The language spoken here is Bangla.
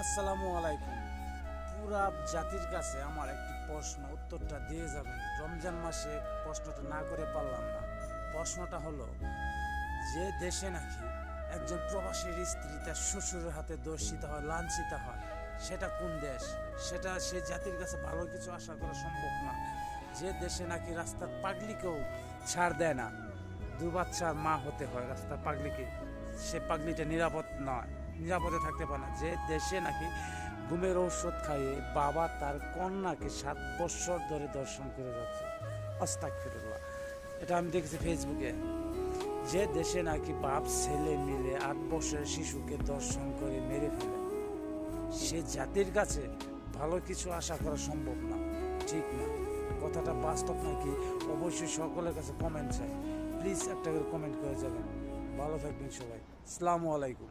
আসসালামু আলাইকুম। পুরা জাতির কাছে আমার একটি প্রশ্ন, উত্তরটা দিয়ে যাবেন। রমজান মাসে প্রশ্নটা না করে পারলাম না। প্রশ্নটা হলো, যে দেশে নাকি একজন প্রবাসীর স্ত্রী তার শ্বশুরের হাতে দর্শিত হয়, লাঞ্ছিত হয়, সেটা কোন দেশ? সেটা সে জাতির কাছে ভালো কিছু আশা করা সম্ভব না। যে দেশে নাকি রাস্তার পাগলিকেও ছাড় দেয় না, দু বাচ্চার মা হতে হয় রাস্তার পাগলিকে, সে পাগলিটা নিরাপদ নয়, নিরাপদে থাকতে পারে না। যে দেশে নাকি ঘুমের ঔষধ খাইয়ে বাবা তার কন্যাকে 7 বছর ধরে দর্শন করে যাচ্ছে, আস্তাগফিরুল্লাহ, এটা আমি দেখেছি ফেসবুকে। যে দেশে নাকি বাপ ছেলে মিলে 8 বছরের শিশুকে দর্শন করে মেরে ফেলে, সে জাতির কাছে ভালো কিছু আশা করা সম্ভব না, ঠিক না। কথাটা বাস্তব নাকি অবশ্যই সকলের কাছে কমেন্ট চাই। প্লিজ একটা করে কমেন্ট করে যাবেন। ভালো থাকবেন সবাই। আসসালামু আলাইকুম।